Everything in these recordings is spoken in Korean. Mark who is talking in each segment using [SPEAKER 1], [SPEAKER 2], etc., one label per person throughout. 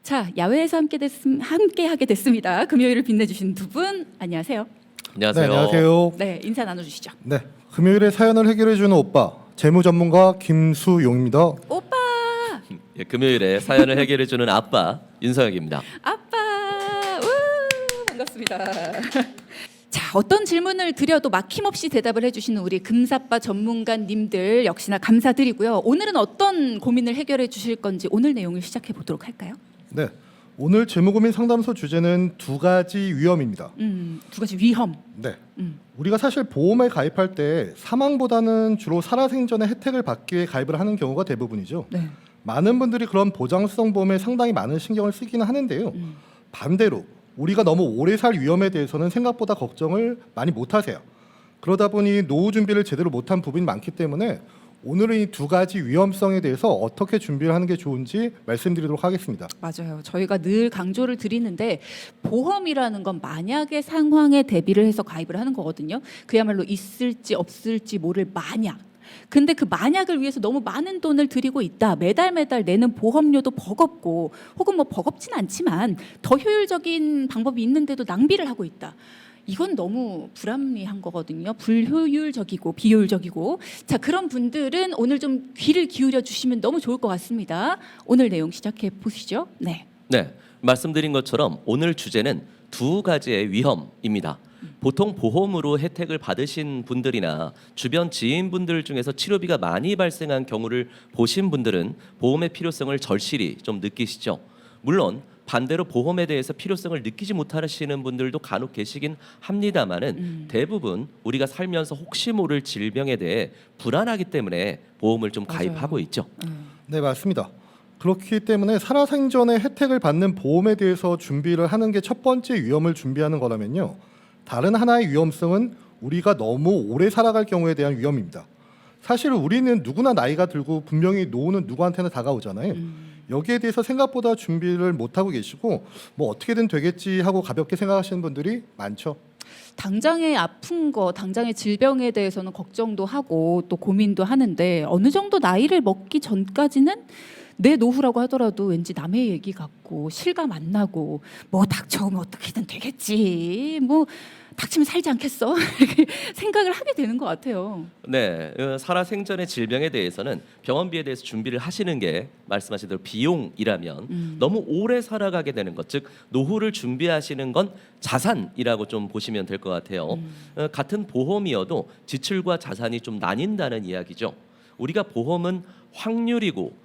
[SPEAKER 1] 자, 야외에서 함께 하게 됐습니다. 금요일을 빛내주신 두 분 안녕하세요.
[SPEAKER 2] 안녕하세요.
[SPEAKER 3] 네, 안녕하세요.
[SPEAKER 1] 네, 인사 나눠주시죠.
[SPEAKER 3] 네, 금요일에 사연을 해결해주는 오빠 재무 전문가 김수용입니다.
[SPEAKER 1] 오빠,
[SPEAKER 2] 예, 금요일에 사연을 해결해주는 아빠 윤서혁입니다.
[SPEAKER 1] 아빠, 우, 반갑습니다. 자, 어떤 질문을 드려도 막힘없이 대답을 해주시는 우리 금사빠 전문가님들 역시나 감사드리고요. 오늘은 어떤 고민을 해결해 주실 건지 오늘 내용을 시작해 보도록 할까요?
[SPEAKER 3] 네, 오늘 재무고민 상담소 주제는 두 가지 위험입니다.
[SPEAKER 1] 두 가지 위험.
[SPEAKER 3] 네, 우리가 사실 보험에 가입할 때 사망보다는 주로 살아생전의 혜택을 받기 위해 가입을 하는 경우가 대부분이죠.
[SPEAKER 1] 네.
[SPEAKER 3] 많은 분들이 그런 보장성 보험에 상당히 많은 신경을 쓰기는 하는데요. 반대로 우리가 너무 오래 살 위험에 대해서는 생각보다 걱정을 많이 못하세요. 그러다 보니 노후 준비를 제대로 못한 부분이 많기 때문에 오늘은 이 두 가지 위험성에 대해서 어떻게 준비를 하는 게 좋은지 말씀드리도록 하겠습니다.
[SPEAKER 1] 맞아요. 저희가 늘 강조를 드리는데 보험이라는 건 만약의 상황에 대비를 해서 가입을 하는 거거든요. 그야말로 있을지 없을지 모를 만약. 근데 그 만약을 위해서 너무 많은 돈을 들이고 있다. 매달 내는 보험료도 버겁고 혹은 뭐 버겁진 않지만 더 효율적인 방법이 있는데도 낭비를 하고 있다. 이건 너무 불합리한 거거든요. 불효율적이고 비효율적이고. 자, 그런 분들은 오늘 좀 귀를 기울여 주시면 너무 좋을 것 같습니다. 오늘 내용 시작해 보시죠. 네.
[SPEAKER 2] 네, 말씀드린 것처럼 오늘 주제는 두 가지의 위험입니다. 보통 보험으로 혜택을 받으신 분들이나 주변 지인분들 중에서 치료비가 많이 발생한 경우를 보신 분들은 보험의 필요성을 절실히 좀 느끼시죠. 물론 반대로 보험에 대해서 필요성을 느끼지 못하시는 분들도 간혹 계시긴 합니다만은 대부분 우리가 살면서 혹시 모를 질병에 대해 불안하기 때문에 보험을 좀
[SPEAKER 1] 맞아요.
[SPEAKER 2] 가입하고 있죠.
[SPEAKER 3] 네, 맞습니다. 그렇기 때문에 살아생전의 혜택을 받는 보험에 대해서 준비를 하는 게 첫 번째 위험을 준비하는 거라면요. 다른 하나의 위험성은 우리가 너무 오래 살아갈 경우에 대한 위험입니다. 사실 우리는 누구나 나이가 들고 분명히 노후는 누구한테나 다가오잖아요. 여기에 대해서 생각보다 준비를 못하고 계시고 뭐 어떻게든 되겠지 하고 가볍게 생각하시는 분들이 많죠.
[SPEAKER 1] 당장의 아픈 거, 당장의 질병에 대해서는 걱정도 하고 또 고민도 하는데 어느 정도 나이를 먹기 전까지는 내 노후라고 하더라도 왠지 남의 얘기 같고 실감 안 나고 뭐 닥쳐오면 어떻게든 되겠지, 뭐 닥치면 살지 않겠어 이렇게 생각을 하게 되는 것 같아요.
[SPEAKER 2] 네, 살아생전의 질병에 대해서는 병원비에 대해서 준비를 하시는 게 말씀하신 대로 비용이라면 너무 오래 살아가게 되는 것, 즉 노후를 준비하시는 건 자산이라고 좀 보시면 될 것 같아요. 같은 보험이어도 지출과 자산이 좀 나뉜다는 이야기죠. 우리가 보험은 확률이고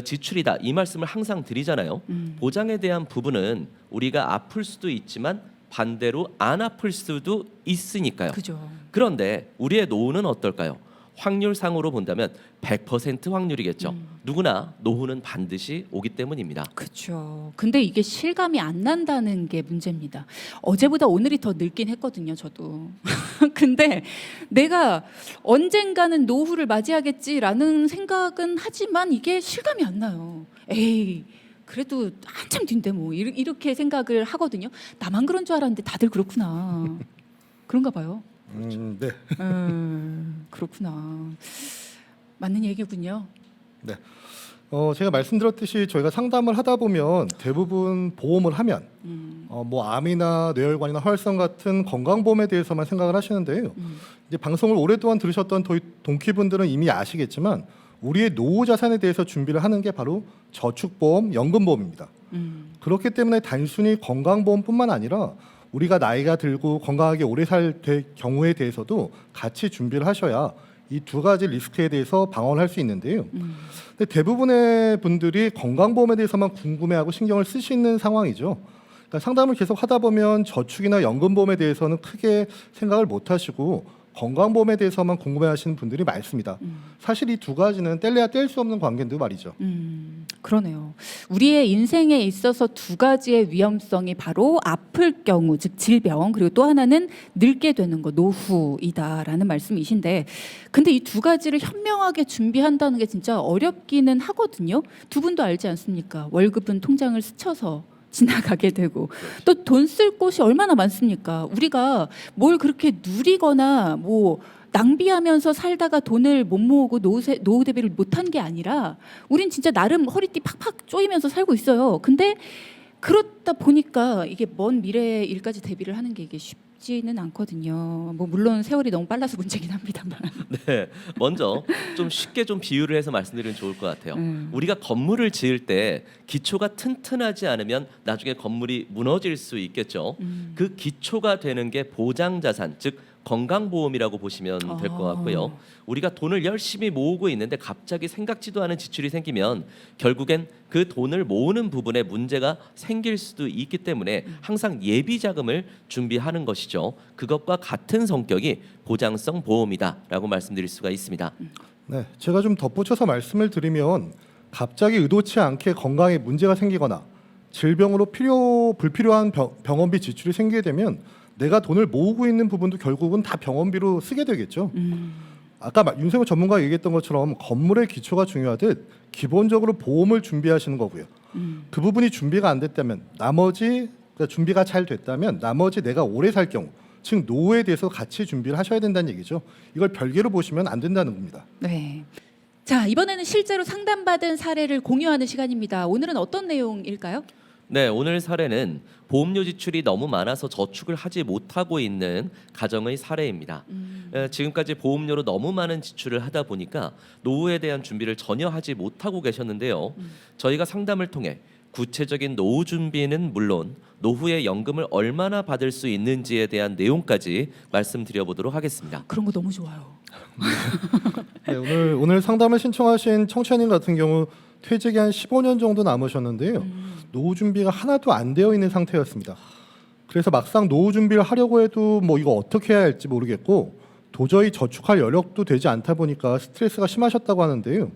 [SPEAKER 2] 지출이다 이 말씀을 항상 드리잖아요. 보장에 대한 부분은 우리가 아플 수도 있지만 반대로 안 아플 수도 있으니까요.
[SPEAKER 1] 그죠.
[SPEAKER 2] 그런데 우리의 노후는 어떨까요? 확률상으로 본다면 100% 확률이겠죠. 누구나 노후는 반드시 오기 때문입니다.
[SPEAKER 1] 그렇죠. 근데 이게 실감이 안 난다는 게 문제입니다. 어제보다 오늘이 더 늙긴 했거든요, 저도. 근데 내가 언젠가는 노후를 맞이하겠지라는 생각은 하지만 이게 실감이 안 나요. 에이, 그래도 한참 뒤인데 뭐 이렇게 생각을 하거든요. 나만 그런 줄 알았는데 다들 그렇구나. 그런가 봐요.
[SPEAKER 3] 네.
[SPEAKER 1] 그렇구나. 맞는 얘기군요.
[SPEAKER 3] 네. 제가 말씀드렸듯이 저희가 상담을 하다 보면 대부분 보험을 하면 뭐 암이나 뇌혈관이나 혈성 같은 건강보험에 대해서만 생각을 하시는데요. 이제 방송을 오랫동안 들으셨던 동키분들은 이미 아시겠지만 우리의 노후 자산에 대해서 준비를 하는 게 바로 저축보험, 연금보험입니다. 그렇기 때문에 단순히 건강보험뿐만 아니라 우리가 나이가 들고 건강하게 오래 살 경우에 대해서도 같이 준비를 하셔야 이 두 가지 리스크에 대해서 방어를 할 수 있는데요. 근데 대부분의 분들이 건강보험에 대해서만 궁금해하고 신경을 쓰시는 상황이죠. 그러니까 상담을 계속 하다 보면 저축이나 연금보험에 대해서는 크게 생각을 못 하시고 건강보험에 대해서만 궁금해하시는 분들이 많습니다. 사실 이 두 가지는 뗄래야 뗄 수 없는 관계인데 말이죠.
[SPEAKER 1] 그러네요. 우리의 인생에 있어서 두 가지의 위험성이 바로 아플 경우, 즉 질병, 그리고 또 하나는 늙게 되는 거, 노후이다라는 말씀이신데, 근데 이 두 가지를 현명하게 준비한다는 게 진짜 어렵기는 하거든요. 두 분도 알지 않습니까? 월급은 통장을 스쳐서 지나가게 되고 또 돈 쓸 곳이 얼마나 많습니까? 우리가 뭘 그렇게 누리거나 뭐 낭비하면서 살다가 돈을 못 모으고 노후 대비를 못한 게 아니라 우린 진짜 나름 허리띠 팍팍 조이면서 살고 있어요. 근데 그렇다 보니까 이게 먼 미래의 일까지 대비를 하는 게 이게 쉽지는 않거든요. 뭐 물론 세월이 너무 빨라서 문제긴 합니다만.
[SPEAKER 2] 네, 먼저 좀 쉽게 좀 비유를 해서 말씀드리면 좋을 것 같아요. 우리가 건물을 지을 때 기초가 튼튼하지 않으면 나중에 건물이 무너질 수 있겠죠. 그 기초가 되는 게 보장 자산, 즉 건강보험이라고 보시면 될 것 같고요. 우리가 돈을 열심히 모으고 있는데 갑자기 생각지도 않은 지출이 생기면 결국엔 그 돈을 모으는 부분에 문제가 생길 수도 있기 때문에 항상 예비 자금을 준비하는 것이죠. 그것과 같은 성격이 보장성 보험이다라고 말씀드릴 수가 있습니다.
[SPEAKER 3] 네, 제가 좀 덧붙여서 말씀을 드리면 갑자기 의도치 않게 건강에 문제가 생기거나 질병으로 불필요한 병원비 지출이 생기게 되면 내가 돈을 모으고 있는 부분도 결국은 다 병원비로 쓰게 되겠죠. 아까 윤세호 전문가가 얘기했던 것처럼 건물의 기초가 중요하듯 기본적으로 보험을 준비하시는 거고요. 그 부분이 준비가 안 됐다면 그러니까 준비가 잘 됐다면 나머지 내가 오래 살 경우 즉 노후에 대해서 같이 준비를 하셔야 된다는 얘기죠. 이걸 별개로 보시면 안 된다는 겁니다.
[SPEAKER 1] 네. 자, 이번에는 실제로 상담받은 사례를 공유하는 시간입니다. 오늘은 어떤 내용일까요?
[SPEAKER 2] 네, 오늘 사례는 보험료 지출이 너무 많아서 저축을 하지 못하고 있는 가정의 사례입니다. 지금까지 보험료로 너무 많은 지출을 하다 보니까 노후에 대한 준비를 전혀 하지 못하고 계셨는데요. 저희가 상담을 통해 구체적인 노후 준비는 물론 노후에 연금을 얼마나 받을 수 있는지에 대한 내용까지 말씀드려보도록 하겠습니다.
[SPEAKER 1] 그런 거 너무 좋아요.
[SPEAKER 3] 네, 오늘 상담을 신청하신 청취자님 같은 경우 퇴직이 한 15년 정도 남으셨는데요. 노후 준비가 하나도 안 되어 있는 상태였습니다. 그래서 막상 노후 준비를 하려고 해도 뭐 이거 어떻게 해야 할지 모르겠고 도저히 저축할 여력도 되지 않다 보니까 스트레스가 심하셨다고 하는데요.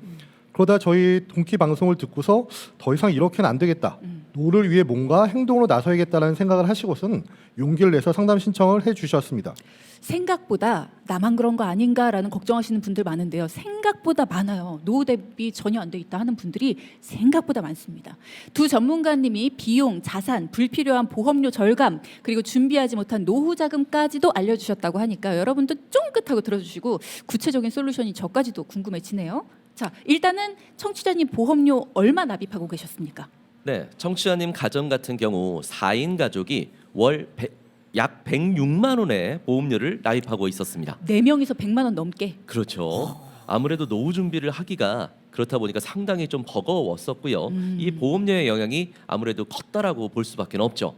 [SPEAKER 3] 그러다 저희 동기 방송을 듣고서 더 이상 이렇게는 안 되겠다. 노후를 위해 뭔가 행동으로 나서야겠다라는 생각을 하시고서는 용기를 내서 상담 신청을 해주셨습니다.
[SPEAKER 1] 생각보다 나만 그런 거 아닌가라는 걱정하시는 분들 많은데요. 생각보다 많아요. 노후 대비 전혀 안 돼 있다 하는 분들이 생각보다 많습니다. 두 전문가님이 비용, 자산, 불필요한 보험료 절감 그리고 준비하지 못한 노후 자금까지도 알려주셨다고 하니까 여러분도 쫑긋하고 들어주시고 구체적인 솔루션이 저까지도 궁금해지네요. 자, 일단은 청취자님 보험료 얼마 납입하고 계셨습니까?
[SPEAKER 2] 네, 청취자님 가정 같은 경우 4인 가족이 월 약 106만 원의 보험료를 납입하고 있었습니다.
[SPEAKER 1] 4명이서 100만 원 넘게.
[SPEAKER 2] 그렇죠. 아무래도 노후 준비를 하기가 그렇다 보니까 상당히 좀 버거웠었고요. 이 보험료의 영향이 아무래도 컸다라고 볼 수밖에 없죠.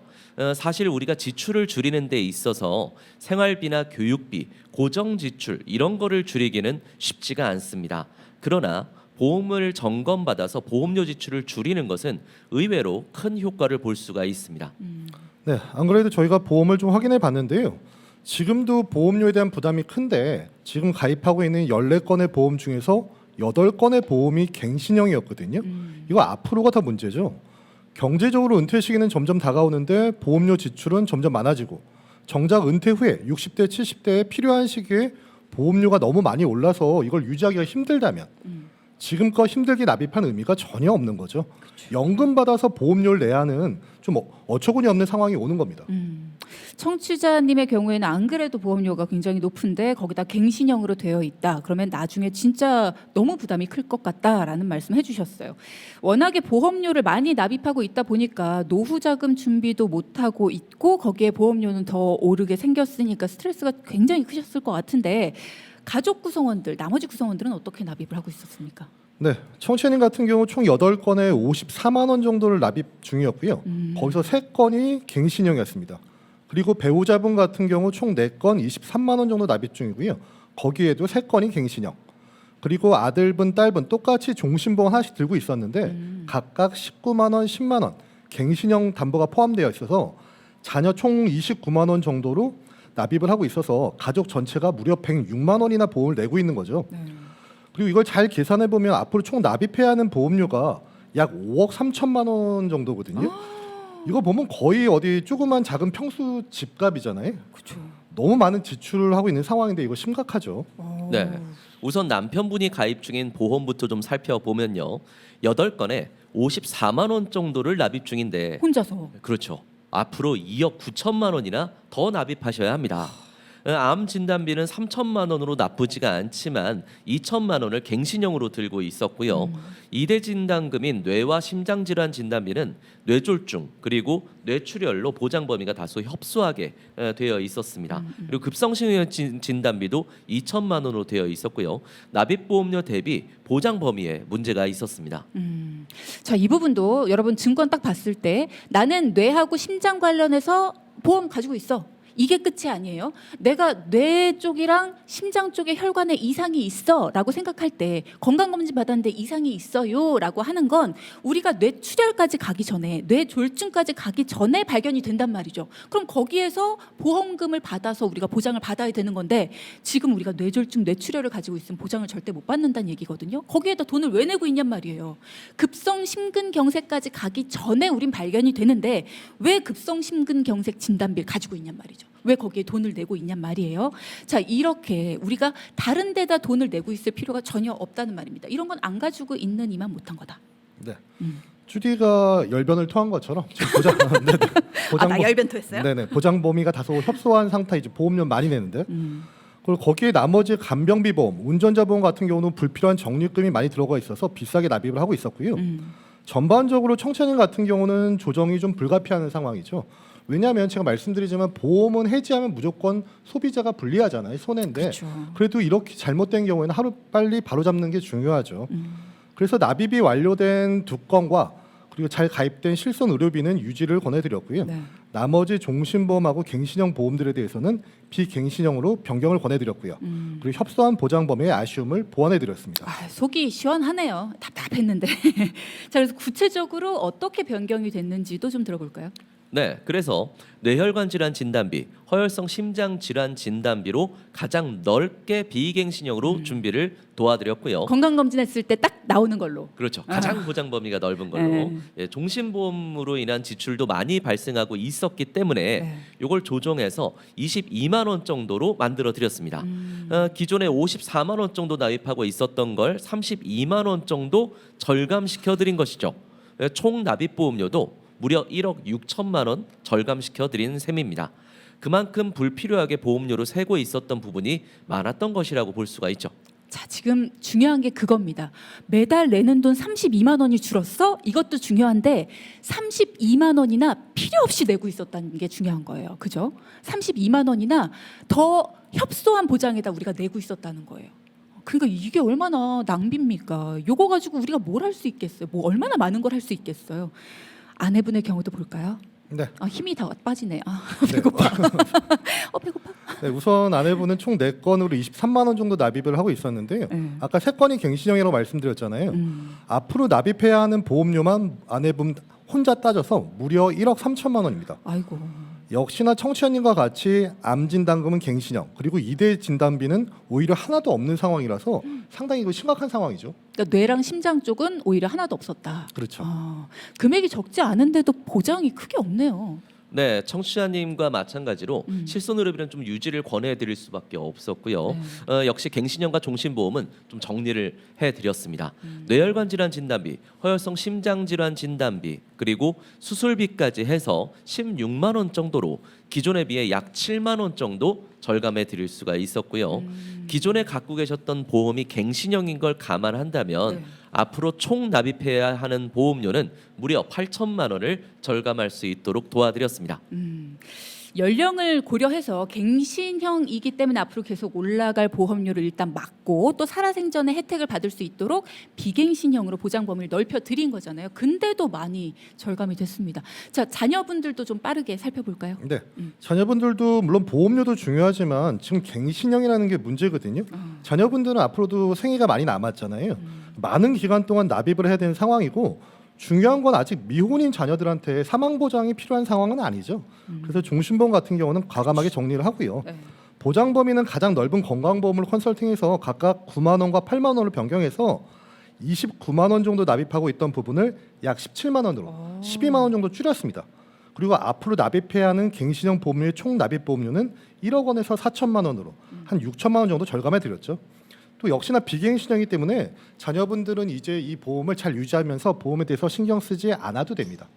[SPEAKER 2] 사실 우리가 지출을 줄이는 데 있어서 생활비나 교육비, 고정 지출 이런 거를 줄이기는 쉽지가 않습니다. 그러나 보험을 점검받아서 보험료 지출을 줄이는 것은 의외로 큰 효과를 볼 수가 있습니다.
[SPEAKER 3] 네, 안 그래도 저희가 보험을 좀 확인해 봤는데요. 지금도 보험료에 대한 부담이 큰데 지금 가입하고 있는 14건의 보험 중에서 8건의 보험이 갱신형이었거든요. 이거 앞으로가 더 문제죠. 경제적으로 은퇴 시기는 점점 다가오는데 보험료 지출은 점점 많아지고 정작 은퇴 후에 60대, 70대에 필요한 시기에 보험료가 너무 많이 올라서 이걸 유지하기가 힘들다면 지금껏 힘들게 납입한 의미가 전혀 없는 거죠. 연금 받아서 보험료를 내야 하는 좀 어처구니 없는 상황이 오는 겁니다.
[SPEAKER 1] 청취자님의 경우에는 안 그래도 보험료가 굉장히 높은데 거기다 갱신형으로 되어 있다. 그러면 나중에 진짜 너무 부담이 클 것 같다라는 말씀 해주셨어요. 워낙에 보험료를 많이 납입하고 있다 보니까 노후 자금 준비도 못하고 있고 거기에 보험료는 더 오르게 생겼으니까 스트레스가 굉장히 크셨을 것 같은데 가족 구성원들, 나머지 구성원들은 어떻게 납입을 하고 있었습니까?
[SPEAKER 3] 네, 청취자님 같은 경우 총 8건에 54만 원 정도를 납입 중이었고요. 거기서 3건이 갱신형이었습니다. 그리고 배우자분 같은 경우 총 4건 23만 원 정도 납입 중이고요. 거기에도 3건이 갱신형. 그리고 아들분, 딸분 똑같이 종신보험 하나씩 들고 있었는데 각각 19만 원, 10만 원 갱신형 담보가 포함되어 있어서 자녀 총 29만 원 정도로 납입을 하고 있어서 가족 전체가 무려 106만 원이나 보험을 내고 있는 거죠. 그리고 이걸 잘 계산해 보면 앞으로 총 납입해야 하는 보험료가 약 5억 3천만 원 정도거든요. 이거 보면 거의 어디 조그만 작은 평수 집값이잖아요.
[SPEAKER 1] 그렇죠.
[SPEAKER 3] 너무 많은 지출을 하고 있는 상황인데 이거 심각하죠.
[SPEAKER 2] 네. 우선 남편분이 가입 중인 보험부터 좀 살펴보면요. 8건에 54만 원 정도를 납입 중인데
[SPEAKER 1] 혼자서.
[SPEAKER 2] 그렇죠. 앞으로 2억 9천만 원이나 더 납입하셔야 합니다. 암 진단비는 3천만 원으로 나쁘지가 않지만 2천만 원을 갱신형으로 들고 있었고요. 이대 진단금인 뇌와 심장 질환 진단비는 뇌졸중 그리고 뇌출혈로 보장 범위가 다소 협소하게 되어 있었습니다. 그리고 급성심혈 진단비도 2천만 원으로 되어 있었고요. 납입보험료 대비 보장 범위에 문제가 있었습니다.
[SPEAKER 1] 자, 이 부분도 여러분 증권 딱 봤을 때 나는 뇌하고 심장 관련해서 보험 가지고 있어. 이게 끝이 아니에요. 내가 뇌 쪽이랑 심장 쪽에 혈관에 이상이 있어라고 생각할 때 건강검진 받았는데 이상이 있어요라고 하는 건 우리가 뇌출혈까지 가기 전에 뇌졸중까지 가기 전에 발견이 된단 말이죠. 그럼 거기에서 보험금을 받아서 우리가 보장을 받아야 되는 건데 지금 우리가 뇌졸중, 뇌출혈을 가지고 있으면 보장을 절대 못 받는다는 얘기거든요. 거기에다 돈을 왜 내고 있냔 말이에요. 급성 심근경색까지 가기 전에 우린 발견이 되는데 왜 급성 심근경색 진단비를 가지고 있냔 말이죠. 왜 거기에 돈을 내고 있냔 말이에요. 자, 이렇게 우리가 다른 데다 돈을 내고 있을 필요가 전혀 없다는 말입니다. 이런 건 안 가지고 있는 이만 못한 거다.
[SPEAKER 3] 네. 주디가 열변을 토한 것처럼 지금 네,
[SPEAKER 1] 아, 나 열변 토했어요?
[SPEAKER 3] 네네. 보장 범위가 다소 협소한 상태이지 보험료 많이 내는데. 그리고 거기에 나머지 간병비 보험, 운전자 보험 같은 경우는 불필요한 적립금이 많이 들어가 있어서 비싸게 납입을 하고 있었고요. 전반적으로 청취자님 같은 경우는 조정이 좀 불가피하는 상황이죠. 왜냐하면 제가 말씀드리지만 보험은 해지하면 무조건 소비자가 불리하잖아요. 손해인데
[SPEAKER 1] 그렇죠.
[SPEAKER 3] 그래도 이렇게 잘못된 경우에는 하루빨리 바로잡는 게 중요하죠. 그래서 납입이 완료된 두 건과 그리고 잘 가입된 실손 의료비는 유지를 권해드렸고요.
[SPEAKER 1] 네.
[SPEAKER 3] 나머지 종신보험하고 갱신형 보험들에 대해서는 비갱신형으로 변경을 권해드렸고요. 그리고 협소한 보장 범위의 아쉬움을 보완해드렸습니다.
[SPEAKER 1] 아, 속이 시원하네요. 답답했는데. 자, 그래서 구체적으로 어떻게 변경이 됐는지도 좀 들어볼까요?
[SPEAKER 2] 네, 그래서 뇌혈관 질환 진단비, 허혈성 심장 질환 진단비로 가장 넓게 비갱신형으로 준비를 도와드렸고요.
[SPEAKER 1] 건강검진했을 때 딱 나오는 걸로.
[SPEAKER 2] 그렇죠. 가장 보장 범위가 넓은 걸로
[SPEAKER 1] 네.
[SPEAKER 2] 예, 종신보험으로 인한 지출도 많이 발생하고 있었기 때문에
[SPEAKER 1] 네.
[SPEAKER 2] 이걸 조정해서 22만 원 정도로 만들어 드렸습니다. 기존에 54만 원 정도 납입하고 있었던 걸 32만 원 정도 절감시켜 드린 것이죠. 예, 총 납입 보험료도 무려 1억 6천만 원 절감시켜 드린 셈입니다. 그만큼 불필요하게 보험료로 세고 있었던 부분이 많았던 것이라고 볼 수가 있죠.
[SPEAKER 1] 자, 지금 중요한 게 그겁니다. 매달 내는 돈 32만 원이 줄었어? 이것도 중요한데 32만 원이나 필요 없이 내고 있었다는 게 중요한 거예요. 그죠? 32만 원이나 더 협소한 보장에다 우리가 내고 있었다는 거예요. 그러니까 이게 얼마나 낭비입니까? 요거 가지고 우리가 뭘 할 수 있겠어요? 뭐 얼마나 많은 걸 할 수 있겠어요? 아내분의 경우도 볼까요?
[SPEAKER 3] 네.
[SPEAKER 1] 아, 힘이 다 빠지네. 아, 배고파. 배고파.
[SPEAKER 3] 네, 우선 아내분은 총 4건으로 23만 원 정도 납입을 하고 있었는데요.
[SPEAKER 1] 네.
[SPEAKER 3] 아까 3건이 갱신형이라고 말씀드렸잖아요. 앞으로 납입해야 하는 보험료만 아내분 혼자 따져서 무려 1억 3천만 원입니다.
[SPEAKER 1] 아이고.
[SPEAKER 3] 역시나 청취자님과 같이 암 진단금은 갱신형 그리고 이대 진단비는 오히려 하나도 없는 상황이라서 상당히 이거 심각한 상황이죠.
[SPEAKER 1] 그러니까 뇌랑 심장 쪽은 오히려 하나도 없었다.
[SPEAKER 3] 그렇죠.
[SPEAKER 1] 금액이 적지 않은데도 보장이 크게 없네요.
[SPEAKER 2] 네, 청취자님과 마찬가지로 실손 의료비는 좀 유지를 권해드릴 수밖에 없었고요. 역시 갱신형과 종신보험은 좀 정리를 해드렸습니다. 뇌혈관 질환 진단비, 허혈성 심장 질환 진단비, 그리고 수술비까지 해서 16만 원 정도로 기존에 비해 약 7만 원 정도 절감해 드릴 수가 있었고요. 기존에 갖고 계셨던 보험이 갱신형인 걸 감안한다면
[SPEAKER 1] 네.
[SPEAKER 2] 앞으로 총 납입해야 하는 보험료는 무려 8천만 원을 절감할 수 있도록 도와드렸습니다.
[SPEAKER 1] 연령을 고려해서 갱신형이기 때문에 앞으로 계속 올라갈 보험료를 일단 막고 또 살아생전의 혜택을 받을 수 있도록 비갱신형으로 보장 범위를 넓혀 드린 거잖아요. 근데도 많이 절감이 됐습니다. 자, 자녀분들도 좀 빠르게 살펴볼까요?
[SPEAKER 3] 네. 자녀분들도 물론 보험료도 중요하지만 지금 갱신형이라는 게 문제거든요. 자녀분들은 앞으로도 생애가 많이 남았잖아요. 많은 기간 동안 납입을 해야 되는 상황이고 중요한 건 아직 미혼인 자녀들한테 사망 보장이 필요한 상황은 아니죠. 그래서 종신보험 같은 경우는 과감하게 정리를 하고요.
[SPEAKER 1] 네.
[SPEAKER 3] 보장 범위는 가장 넓은 건강보험을 컨설팅해서 각각 9만 원과 8만 원을 변경해서 29만 원 정도 납입하고 있던 부분을 약 17만 원으로 12만 원 정도 줄였습니다. 그리고 앞으로 납입해야 하는 갱신형 보험료의 총 납입 보험료는 1억 원에서 4천만 원으로 한 6천만 원 정도 절감해 드렸죠. 또 역시나 비갱신형이기 때문에 자녀분들은 이제 이 보험을 잘 유지하면서 보험에 대해서 신경 쓰지 않아도 됩니다.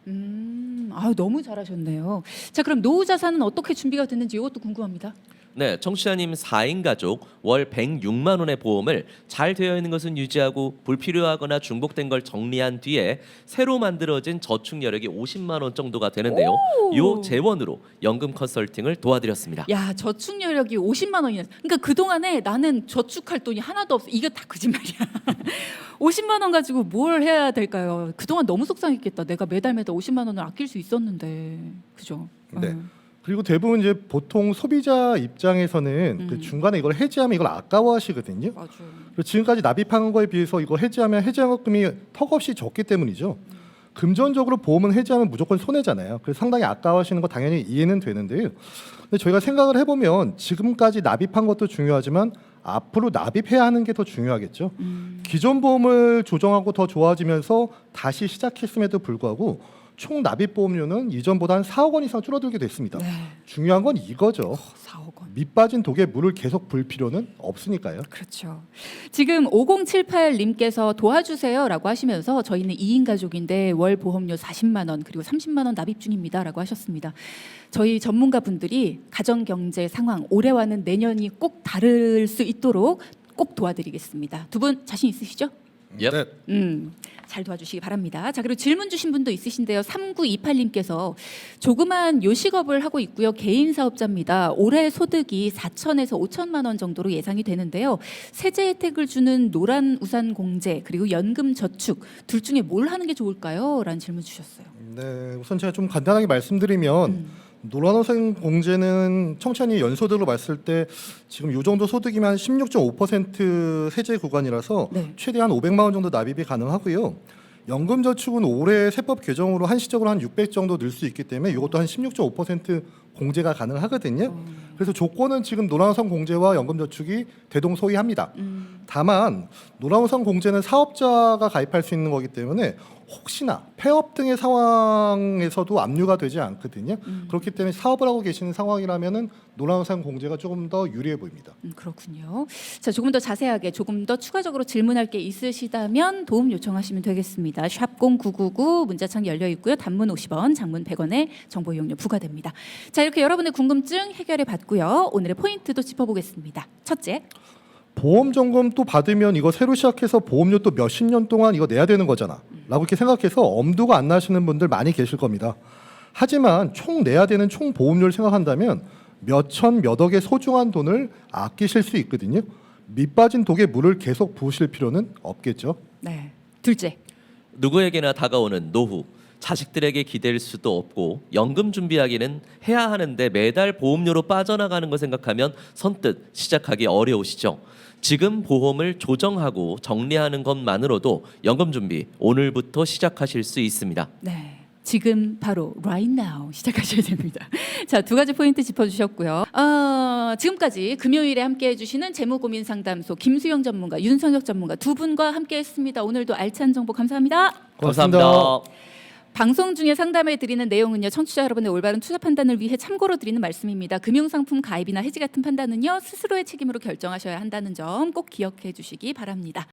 [SPEAKER 1] 너무 잘하셨네요. 자, 그럼 노후 자산은 어떻게 준비가 됐는지 이것도 궁금합니다.
[SPEAKER 2] 네, 청취자님 4인 가족 월 106만 원의 보험을 잘 되어 있는 것은 유지하고 불필요하거나 중복된 걸 정리한 뒤에 새로 만들어진 저축 여력이 50만 원 정도가 되는데요. 요 재원으로 연금 컨설팅을 도와드렸습니다.
[SPEAKER 1] 야, 저축 여력이 50만 원이나. 그러니까 그 동안에 나는 저축할 돈이 하나도 없어. 이게 다 거짓말이야. 50만 원 가지고 뭘 해야 될까요? 그 동안 너무 속상했겠다. 내가 매달 50만 원을 아낄 수 있었는데, 그죠?
[SPEAKER 3] 네. 그리고 대부분 이제 보통 소비자 입장에서는 그 중간에 이걸 해지하면 이걸 아까워하시거든요.
[SPEAKER 1] 맞아요.
[SPEAKER 3] 그리고 지금까지 납입한 거에 비해서 이거 해지하면 해지한금이 턱없이 적기 때문이죠. 금전적으로 보험은 해지하면 무조건 손해잖아요. 그래서 상당히 아까워하시는 거 당연히 이해는 되는데요. 근데 저희가 생각을 해보면 지금까지 납입한 것도 중요하지만 앞으로 납입해야 하는 게 더 중요하겠죠. 기존 보험을 조정하고 더 좋아지면서 다시 시작했음에도 불구하고 총 납입 보험료는 이전보다 한 4억 원 이상 줄어들게 됐습니다.
[SPEAKER 1] 네.
[SPEAKER 3] 중요한 건 이거죠.
[SPEAKER 1] 4억 원.
[SPEAKER 3] 밑 빠진 독에 물을 계속 불 필요는 없으니까요.
[SPEAKER 1] 그렇죠. 지금 5078님께서 도와주세요라고 하시면서 저희는 2인 가족인데 월 보험료 40만 원 그리고 30만 원 납입 중입니다라고 하셨습니다. 저희 전문가분들이 가정 경제 상황 올해와는 내년이 꼭 다를 수 있도록 꼭 도와드리겠습니다. 두 분 자신 있으시죠?
[SPEAKER 2] Yep.
[SPEAKER 3] 네.
[SPEAKER 1] 잘 도와주시기 바랍니다. 자, 그리고 질문 주신 분도 있으신데요. 3928님께서 조그만 요식업을 하고 있고요. 개인 사업자입니다. 올해 소득이 4천에서 5천만 원 정도로 예상이 되는데요. 세제 혜택을 주는 노란 우산 공제 그리고 연금 저축 둘 중에 뭘 하는 게 좋을까요? 라는 질문 주셨어요.
[SPEAKER 3] 네, 우선 제가 좀 간단하게 말씀드리면 노란우산 공제는 청취자님 연소득으로 봤을 때 지금 요 정도 소득이면 16.5% 세제 구간이라서
[SPEAKER 1] 네.
[SPEAKER 3] 최대한 500만 원 정도 납입이 가능하고요. 연금저축은 올해 세법 개정으로 한시적으로 한 600 정도 늘 수 있기 때문에 이것도 한 16.5% 공제가 가능하거든요. 그래서 조건은 지금 노란우산 공제와 연금저축이 대동소이합니다. 다만 노란우산 공제는 사업자가 가입할 수 있는 거기 때문에 혹시나 폐업 등의 상황에서도 압류가 되지 않거든요. 그렇기 때문에 사업을 하고 계시는 상황이라면은 노란우산 공제가 조금 더 유리해 보입니다.
[SPEAKER 1] 그렇군요. 자, 조금 더 자세하게 조금 더 추가적으로 질문할 게 있으시다면 도움 요청하시면 되겠습니다. 샵 0999 문자창 열려 있고요. 단문 50원, 장문 100원의 정보 이용료 부과됩니다. 자, 이렇게 여러분의 궁금증 해결해 봤고요. 오늘의 포인트도 짚어보겠습니다. 첫째,
[SPEAKER 3] 보험 점검 또 받으면 이거 새로 시작해서 보험료 또 몇십 년 동안 이거 내야 되는 거잖아 라고 이렇게 생각해서 엄두가 안 나시는 분들 많이 계실 겁니다. 하지만 총 내야 되는 총 보험료를 생각한다면 몇천 몇억의 소중한 돈을 아끼실 수 있거든요. 밑 빠진 독에 물을 계속 부으실 필요는 없겠죠.
[SPEAKER 1] 네. 둘째,
[SPEAKER 2] 누구에게나 다가오는 노후. 자식들에게 기댈 수도 없고 연금 준비하기는 해야 하는데 매달 보험료로 빠져나가는 거 생각하면 선뜻 시작하기 어려우시죠. 지금 보험을 조정하고 정리하는 것만으로도 연금 준비 오늘부터 시작하실 수 있습니다.
[SPEAKER 1] 네. 지금 바로 right now 시작하셔야 됩니다. 자, 두 가지 포인트 짚어주셨고요. 지금까지 금요일에 함께해 주시는 재무고민상담소 김수영 전문가, 윤성혁 전문가 두 분과 함께했습니다. 오늘도 알찬 정보 감사합니다.
[SPEAKER 3] 고맙습니다.
[SPEAKER 2] 감사합니다.
[SPEAKER 1] 방송 중에 상담해 드리는 내용은요, 청취자 여러분의 올바른 투자 판단을 위해 참고로 드리는 말씀입니다. 금융상품 가입이나 해지 같은 판단은요, 스스로의 책임으로 결정하셔야 한다는 점 꼭 기억해 주시기 바랍니다.